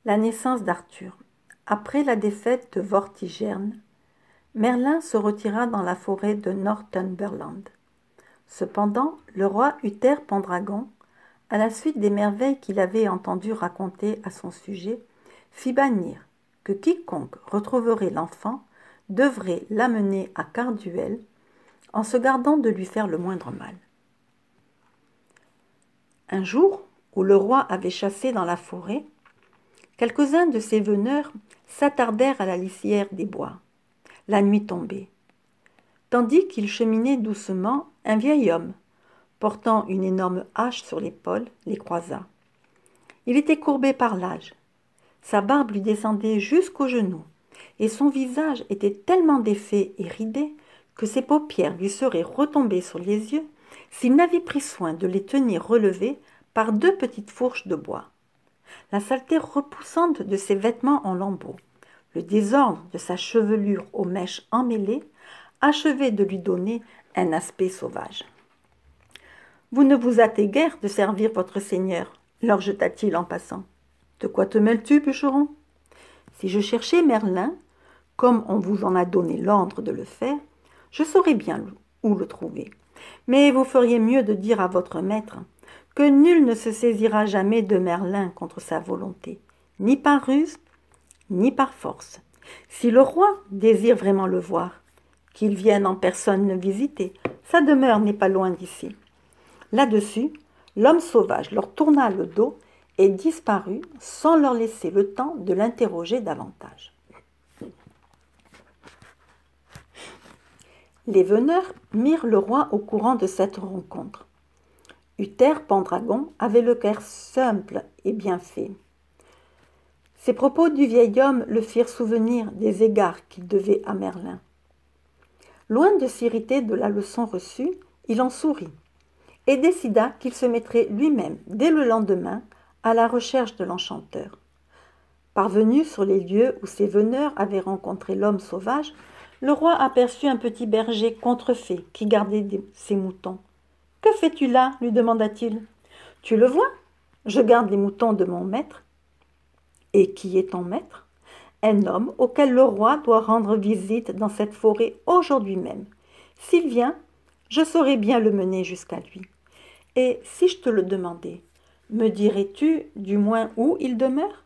La naissance d'Arthur. Après la défaite de Vortigern, Merlin se retira dans la forêt de Northumberland. Cependant, le roi Uther Pendragon, à la suite des merveilles qu'il avait entendu raconter à son sujet, fit bannir que quiconque retrouverait l'enfant devrait l'amener à Carduel en se gardant de lui faire le moindre mal. Un jour où le roi avait chassé dans la forêt, quelques-uns de ses veneurs s'attardèrent à la lisière des bois. La nuit tombait. Tandis qu'il cheminait doucement, un vieil homme, portant une énorme hache sur l'épaule, les croisa. Il était courbé par l'âge. Sa barbe lui descendait jusqu'aux genoux, et son visage était tellement défait et ridé que ses paupières lui seraient retombées sur les yeux s'il n'avait pris soin de les tenir relevées par deux petites fourches de bois. La saleté repoussante de ses vêtements en lambeaux, le désordre de sa chevelure aux mèches emmêlées, achevaient de lui donner un aspect sauvage. « Vous ne vous hâtez guère de servir votre seigneur, leur jeta-t-il en passant. De quoi te mêles-tu, bûcheron? Si je cherchais Merlin, comme on vous en a donné l'ordre de le faire, je saurais bien où le trouver. Mais vous feriez mieux de dire à votre maître que nul ne se saisira jamais de Merlin contre sa volonté, ni par ruse, ni par force. Si le roi désire vraiment le voir, qu'il vienne en personne le visiter, sa demeure n'est pas loin d'ici. » Là-dessus, l'homme sauvage leur tourna le dos et disparut sans leur laisser le temps de l'interroger davantage. Les veneurs mirent le roi au courant de cette rencontre. Uther Pendragon avait le cœur simple et bien fait. Ces propos du vieil homme le firent souvenir des égards qu'il devait à Merlin. Loin de s'irriter de la leçon reçue, il en sourit et décida qu'il se mettrait lui-même, dès le lendemain, à la recherche de l'enchanteur. Parvenu sur les lieux où ses veneurs avaient rencontré l'homme sauvage, le roi aperçut un petit berger contrefait qui gardait ses moutons. « Que fais-tu là » lui demanda-t-il. « Tu le vois, je garde les moutons de mon maître. »« Et qui est ton maître ?»« Un homme auquel le roi doit rendre visite dans cette forêt aujourd'hui même. S'il vient, je saurai bien le mener jusqu'à lui. Et si je te le demandais, me dirais-tu du moins où il demeure?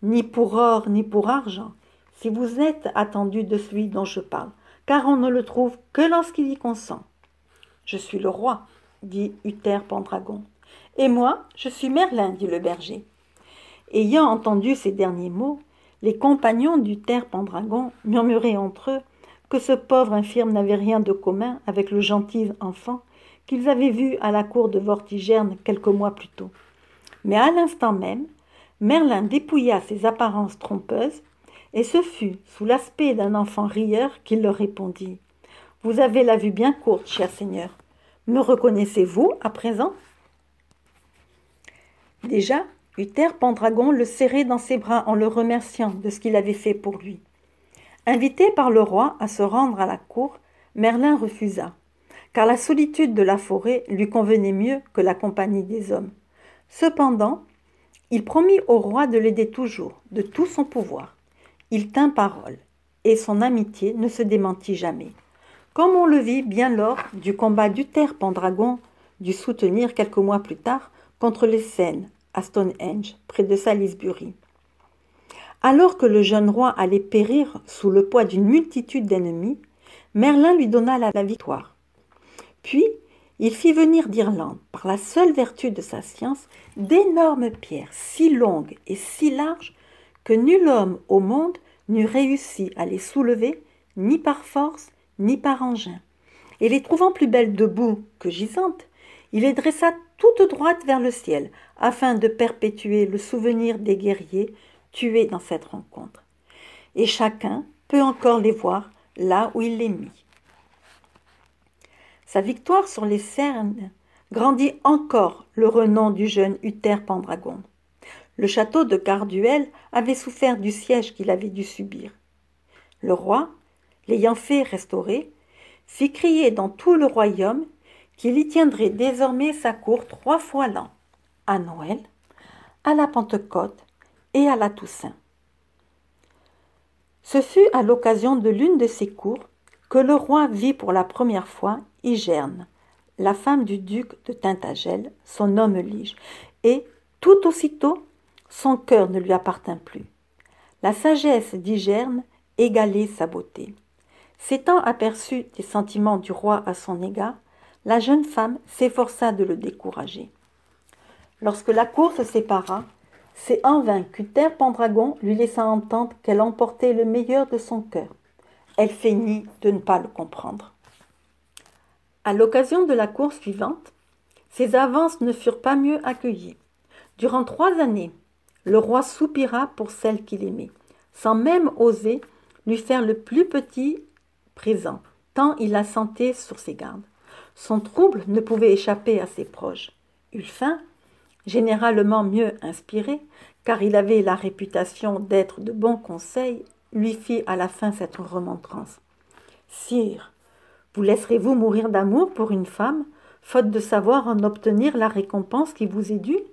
Ni pour or, ni pour argent, si vous êtes attendu de celui dont je parle, car on ne le trouve que lorsqu'il y consent. »« Je suis le roi, » dit Uther Pendragon. « Et moi, je suis Merlin, » dit le berger. Ayant entendu ces derniers mots, les compagnons d'Uther Pendragon murmuraient entre eux que ce pauvre infirme n'avait rien de commun avec le gentil enfant qu'ils avaient vu à la cour de Vortigern quelques mois plus tôt. Mais à l'instant même, Merlin dépouilla ses apparences trompeuses, et ce fut sous l'aspect d'un enfant rieur qu'il leur répondit. « Vous avez la vue bien courte, cher seigneur. Me reconnaissez-vous à présent ?» Déjà, Uther Pendragon le serrait dans ses bras en le remerciant de ce qu'il avait fait pour lui. Invité par le roi à se rendre à la cour, Merlin refusa, car la solitude de la forêt lui convenait mieux que la compagnie des hommes. Cependant, il promit au roi de l'aider toujours, de tout son pouvoir. Il tint parole, et son amitié ne se démentit jamais, comme on le vit bien lors du combat d'Uther Pendragon dut soutenir quelques mois plus tard contre les Cènes, à Stonehenge, près de Salisbury. Alors que le jeune roi allait périr sous le poids d'une multitude d'ennemis, Merlin lui donna la victoire. Puis, il fit venir d'Irlande, par la seule vertu de sa science, d'énormes pierres si longues et si larges que nul homme au monde n'eût réussi à les soulever, ni par force, ni par engin. Et les trouvant plus belles debout que gisantes, il les dressa toutes droites vers le ciel, afin de perpétuer le souvenir des guerriers tués dans cette rencontre. Et chacun peut encore les voir là où il les mit. Sa victoire sur les Cènes grandit encore le renom du jeune Uther Pendragon. Le château de Carduel avait souffert du siège qu'il avait dû subir. Le roi, l'ayant fait restaurer, fit crier dans tout le royaume qu'il y tiendrait désormais sa cour 3 fois l'an, à Noël, à la Pentecôte et à la Toussaint. Ce fut à l'occasion de l'une de ces cours que le roi vit pour la première fois Igerne, la femme du duc de Tintagel, son homme lige, et tout aussitôt son cœur ne lui appartint plus. La sagesse d'Igerne égalait sa beauté. S'étant aperçue des sentiments du roi à son égard, la jeune femme s'efforça de le décourager. Lorsque la cour se sépara, c'est en vain qu'Uther Pendragon lui laissa entendre qu'elle emportait le meilleur de son cœur. Elle feignit de ne pas le comprendre. À l'occasion de la cour suivante, ses avances ne furent pas mieux accueillies. Durant 3 années, le roi soupira pour celle qu'il aimait, sans même oser lui faire le plus petit présent, tant il la sentait sur ses gardes. Son trouble ne pouvait échapper à ses proches. Ulfin, généralement mieux inspiré, car il avait la réputation d'être de bons conseils, lui fit à la fin cette remontrance. « Sire, vous laisserez-vous mourir d'amour pour une femme, faute de savoir en obtenir la récompense qui vous est due?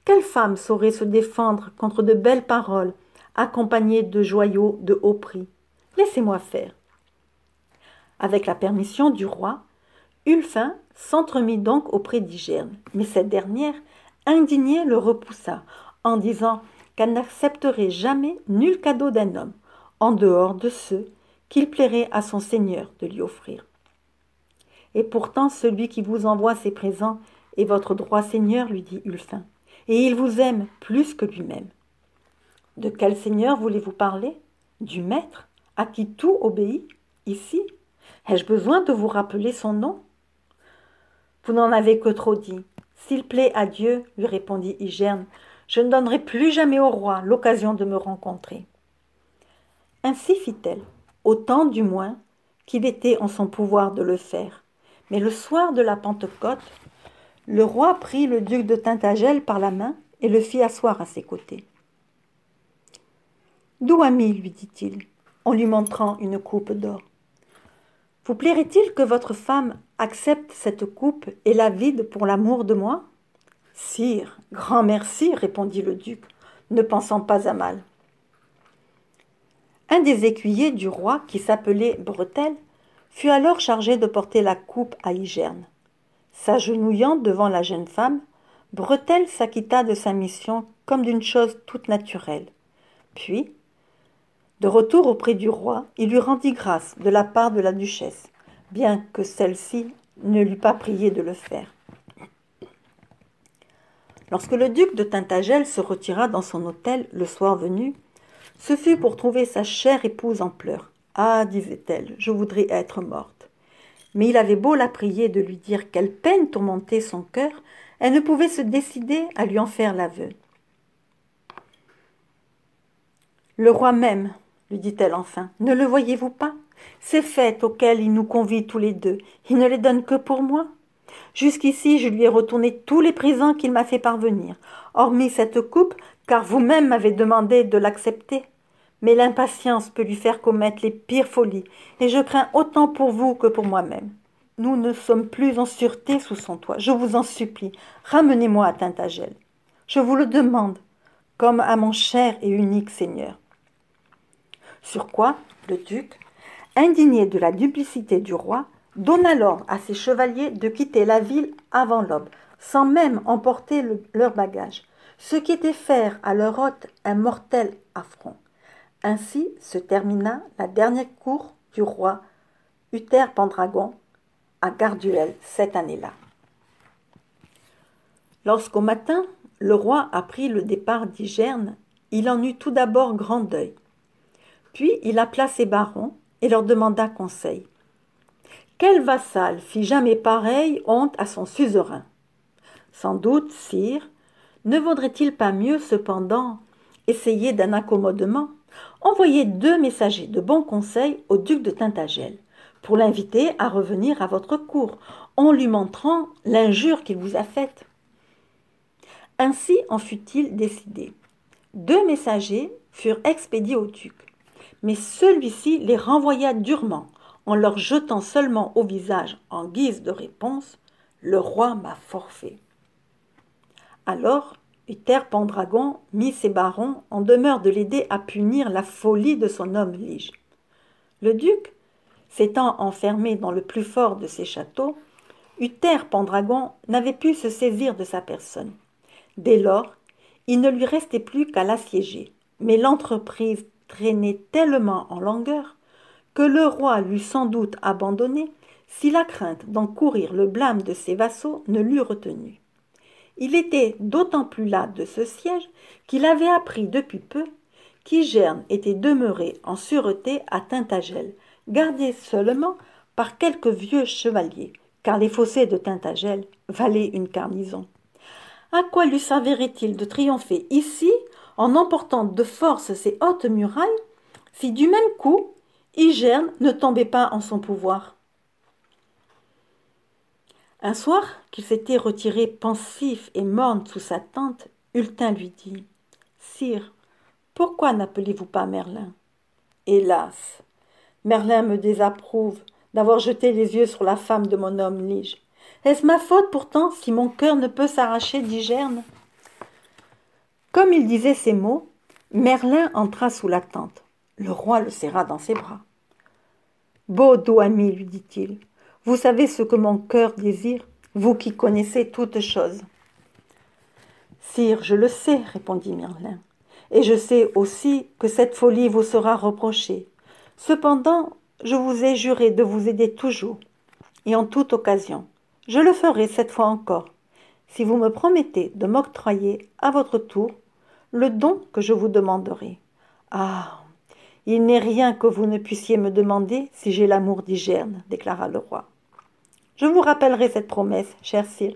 Quelle femme saurait se défendre contre de belles paroles, accompagnées de joyaux de haut prix? Laissez-moi faire. » Avec la permission du roi, Ulfin s'entremit donc auprès d'Igerne, mais cette dernière, indignée, le repoussa, en disant qu'elle n'accepterait jamais nul cadeau d'un homme, en dehors de ceux qu'il plairait à son seigneur de lui offrir. « Et pourtant celui qui vous envoie ces présents est votre droit seigneur, lui dit Ulfin, et il vous aime plus que lui-même. De quel seigneur voulez-vous parler? Du maître, à qui tout obéit, ici? Ai-je besoin de vous rappeler son nom? Vous n'en avez que trop dit. S'il plaît à Dieu, lui répondit Igerne, je ne donnerai plus jamais au roi l'occasion de me rencontrer. Ainsi fit-elle, autant du moins qu'il était en son pouvoir de le faire. Mais le soir de la Pentecôte, le roi prit le duc de Tintagel par la main et le fit asseoir à ses côtés. « Doux ami, lui dit-il, en lui montrant une coupe d'or, vous plairait-il que votre femme accepte cette coupe et la vide pour l'amour de moi? »« Sire, grand merci, répondit le duc, ne pensant pas à mal. Un des écuyers du roi, qui s'appelait Bretelle, fut alors chargé de porter la coupe à Igerne. S'agenouillant devant la jeune femme, Bretelle s'acquitta de sa mission comme d'une chose toute naturelle. Puis, de retour auprès du roi, il lui rendit grâce de la part de la duchesse, bien que celle-ci ne l'eût pas prié de le faire. Lorsque le duc de Tintagel se retira dans son hôtel le soir venu, ce fut pour trouver sa chère épouse en pleurs. « Ah, disait-elle, je voudrais être morte. » Mais il avait beau la prier de lui dire quelle peine tourmentait son cœur, elle ne pouvait se décider à lui en faire l'aveu. « Le roi m'aime, lui dit-elle enfin, ne le voyez-vous pas? Ces fêtes auxquelles il nous convie tous les deux, il ne les donne que pour moi. Jusqu'ici, je lui ai retourné tous les présents qu'il m'a fait parvenir, hormis cette coupe, car vous-même m'avez demandé de l'accepter. Mais l'impatience peut lui faire commettre les pires folies, et je crains autant pour vous que pour moi-même. Nous ne sommes plus en sûreté sous son toit. Je vous en supplie, ramenez-moi à Tintagel. Je vous le demande, comme à mon cher et unique seigneur. » Sur quoi, le duc, indigné de la duplicité du roi, donna l'ordre à ses chevaliers de quitter la ville avant l'aube, sans même emporter leur bagage, ce qui était faire à leur hôte un mortel affront. Ainsi se termina la dernière cour du roi Uther Pendragon à Garduel cette année-là. Lorsqu'au matin, le roi apprit le départ d'Igerne, il en eut tout d'abord grand deuil. Puis il appela ses barons et leur demanda conseil. Quel vassal fit jamais pareille honte à son suzerain? Sans doute, sire, ne vaudrait-il pas mieux cependant essayer d'un accommodement? Envoyez 2 messagers de bons conseils au duc de Tintagel pour l'inviter à revenir à votre cour, en lui montrant l'injure qu'il vous a faite. Ainsi en fut-il décidé. 2 messagers furent expédiés au duc, mais celui-ci les renvoya durement, en leur jetant seulement au visage, en guise de réponse, « Le roi m'a forfait. » Alors Uther Pendragon mit ses barons en demeure de l'aider à punir la folie de son homme lige. Le duc, s'étant enfermé dans le plus fort de ses châteaux, Uther Pendragon n'avait pu se saisir de sa personne. Dès lors, il ne lui restait plus qu'à l'assiéger, mais l'entreprise traînait tellement en longueur que le roi l'eût sans doute abandonné si la crainte d'encourir le blâme de ses vassaux ne l'eût retenu. Il était d'autant plus las de ce siège qu'il avait appris depuis peu qu'Igerne était demeuré en sûreté à Tintagel, gardé seulement par quelques vieux chevaliers, car les fossés de Tintagel valaient une garnison. À quoi lui servirait-il de triompher ici, en emportant de force ses hautes murailles, si du même coup Igerne ne tombait pas en son pouvoir? Un soir qu'il s'était retiré pensif et morne sous sa tente, Hultin lui dit « Sire, pourquoi n'appelez-vous pas Merlin ?»« Hélas, Merlin me désapprouve d'avoir jeté les yeux sur la femme de mon homme lige. Est-ce ma faute pourtant si mon cœur ne peut s'arracher d'Igerne ?» Comme il disait ces mots, Merlin entra sous la tente. Le roi le serra dans ses bras. « Beau doux ami, lui dit-il, vous savez ce que mon cœur désire, vous qui connaissez toutes choses. »« Sire, je le sais, répondit Merlin, et je sais aussi que cette folie vous sera reprochée. Cependant, je vous ai juré de vous aider toujours, et en toute occasion. Je le ferai cette fois encore, si vous me promettez de m'octroyer, à votre tour, le don que je vous demanderai. Ah, il n'est rien que vous ne puissiez me demander si j'ai l'amour d'Igerne, déclara le roi. Je vous rappellerai cette promesse, cher sire.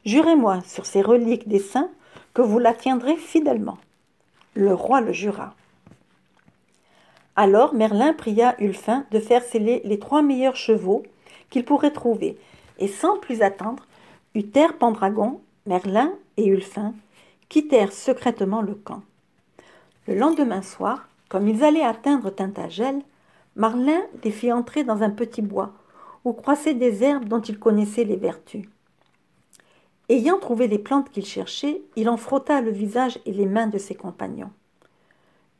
Jurez-moi sur ces reliques des saints que vous la tiendrez fidèlement. Le roi le jura. Alors Merlin pria Ulfin de faire seller les 3 meilleurs chevaux qu'il pourrait trouver, et sans plus attendre, Uther Pendragon, Merlin et Ulfin quittèrent secrètement le camp. Le lendemain soir, comme ils allaient atteindre Tintagel, Merlin les fit entrer dans un petit bois où croissaient des herbes dont il connaissait les vertus. Ayant trouvé les plantes qu'il cherchait, il en frotta le visage et les mains de ses compagnons.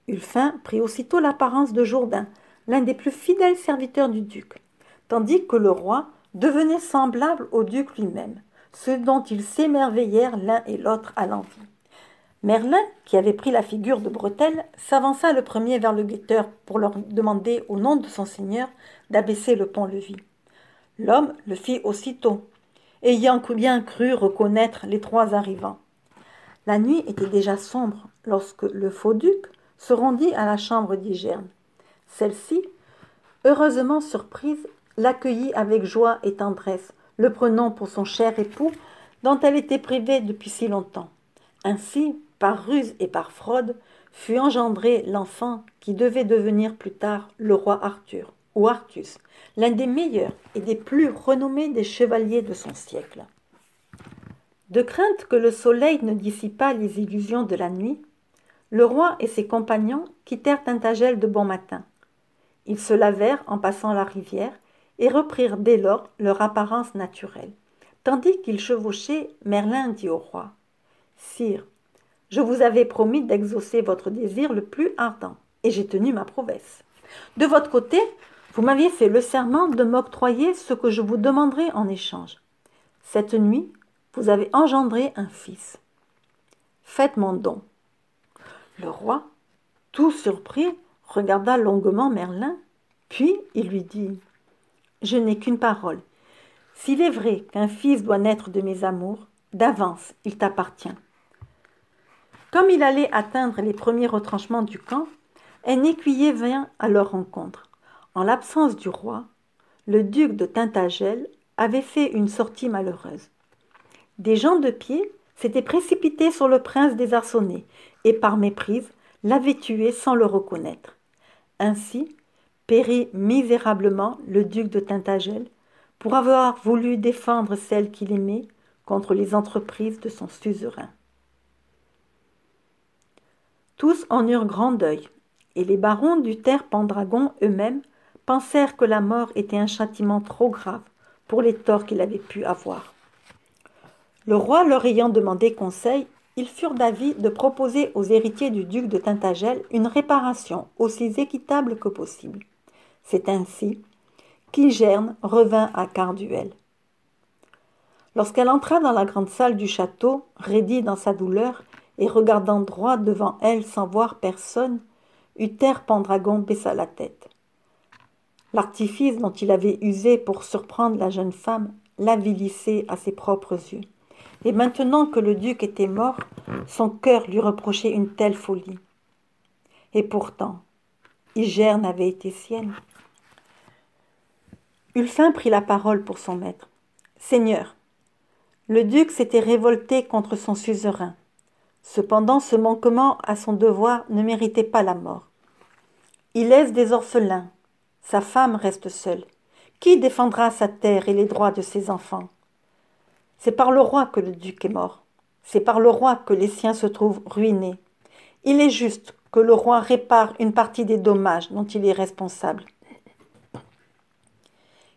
Ulfin prit aussitôt l'apparence de Jourdain, l'un des plus fidèles serviteurs du duc, tandis que le roi devenait semblable au duc lui-même, ce dont ils s'émerveillèrent l'un et l'autre à l'envi. Merlin, qui avait pris la figure de Bretelle, s'avança le premier vers le guetteur pour leur demander, au nom de son seigneur, d'abaisser le pont-levis. L'homme le fit aussitôt, ayant bien cru reconnaître les 3 arrivants. La nuit était déjà sombre lorsque le faux duc se rendit à la chambre d'Igerne. Celle-ci, heureusement surprise, l'accueillit avec joie et tendresse, le prenant pour son cher époux dont elle était privée depuis si longtemps. Ainsi, par ruse et par fraude, fut engendré l'enfant qui devait devenir plus tard le roi Arthur, ou Artus, l'un des meilleurs et des plus renommés des chevaliers de son siècle. De crainte que le soleil ne dissipât les illusions de la nuit, le roi et ses compagnons quittèrent Tintagel de bon matin. Ils se lavèrent en passant la rivière et reprirent dès lors leur apparence naturelle. Tandis qu'ils chevauchaient, Merlin dit au roi « Sire, je vous avais promis d'exaucer votre désir le plus ardent, et j'ai tenu ma promesse. De votre côté, vous m'aviez fait le serment de m'octroyer ce que je vous demanderai en échange. Cette nuit, vous avez engendré un fils. Faites mon don. » Le roi, tout surpris, regarda longuement Merlin, puis il lui dit « Je n'ai qu'une parole. S'il est vrai qu'un fils doit naître de mes amours, d'avance, il t'appartient. » Comme il allait atteindre les premiers retranchements du camp, un écuyer vint à leur rencontre. En l'absence du roi, le duc de Tintagel avait fait une sortie malheureuse. Des gens de pied s'étaient précipités sur le prince désarçonné et, par méprise, l'avaient tué sans le reconnaître. Ainsi périt misérablement le duc de Tintagel pour avoir voulu défendre celle qu'il aimait contre les entreprises de son suzerain. Tous en eurent grand deuil, et les barons d'Uther Pendragon eux-mêmes pensèrent que la mort était un châtiment trop grave pour les torts qu'il avait pu avoir. Le roi leur ayant demandé conseil, ils furent d'avis de proposer aux héritiers du duc de Tintagel une réparation aussi équitable que possible. C'est ainsi qu'Igerne revint à Carduel. Lorsqu'elle entra dans la grande salle du château, raidie dans sa douleur et regardant droit devant elle sans voir personne, Uther Pendragon baissa la tête. L'artifice dont il avait usé pour surprendre la jeune femme l'avilissait à ses propres yeux. Et maintenant que le duc était mort, son cœur lui reprochait une telle folie. Et pourtant, Igerne avait été sienne. Ulfin prit la parole pour son maître. « Seigneur, le duc s'était révolté contre son suzerain. Cependant, ce manquement à son devoir ne méritait pas la mort. Il laisse des orphelins. Sa femme reste seule. Qui défendra sa terre et les droits de ses enfants? C'est par le roi que le duc est mort. C'est par le roi que les siens se trouvent ruinés. Il est juste que le roi répare une partie des dommages dont il est responsable.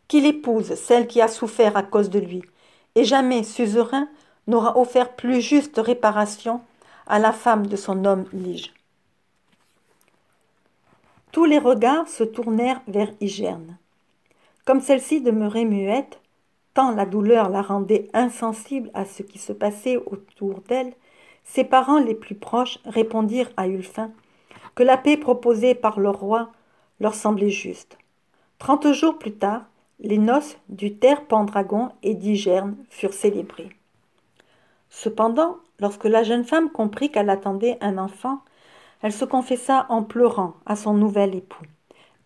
Qu'il épouse celle qui a souffert à cause de lui, et jamais suzerain n'aura offert plus juste réparation à la femme de son homme lige. » Tous les regards se tournèrent vers Igerne. Comme celle-ci demeurait muette, tant la douleur la rendait insensible à ce qui se passait autour d'elle, ses parents les plus proches répondirent à Ulfin que la paix proposée par le roi leur semblait juste. 30 jours plus tard, les noces d'Uther Pendragon et d'Igerne furent célébrées. Cependant, lorsque la jeune femme comprit qu'elle attendait un enfant, elle se confessa en pleurant à son nouvel époux.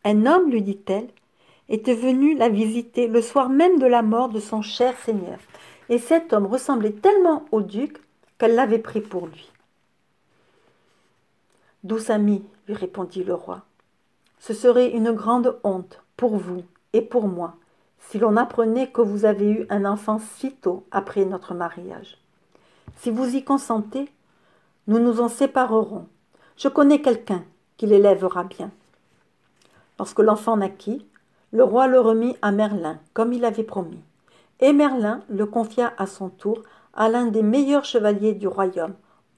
Un homme, lui dit-elle, était venu la visiter le soir même de la mort de son cher seigneur, et cet homme ressemblait tellement au duc qu'elle l'avait pris pour lui. « Douce amie, lui répondit le roi, ce serait une grande honte pour vous et pour moi si l'on apprenait que vous avez eu un enfant si tôt après notre mariage. Si vous y consentez, nous nous en séparerons. Je connais quelqu'un qui l'élèvera bien. » Lorsque l'enfant naquit, le roi le remit à Merlin, comme il avait promis. Et Merlin le confia à son tour à l'un des meilleurs chevaliers du royaume,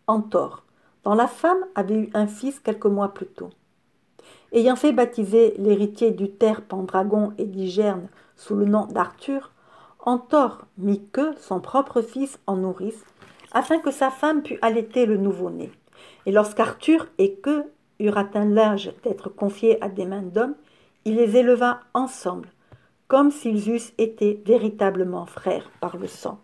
Antor, dont la femme avait eu un fils quelques mois plus tôt. Ayant fait baptiser l'héritier d'Uther Pendragon et d'Igerne sous le nom d'Arthur, Antor mit que son propre fils en nourrice, afin que sa femme pût allaiter le nouveau-né. Et lorsqu'Arthur et que eurent atteint l'âge d'être confiés à des mains d'hommes, il les éleva ensemble, comme s'ils eussent été véritablement frères par le sang.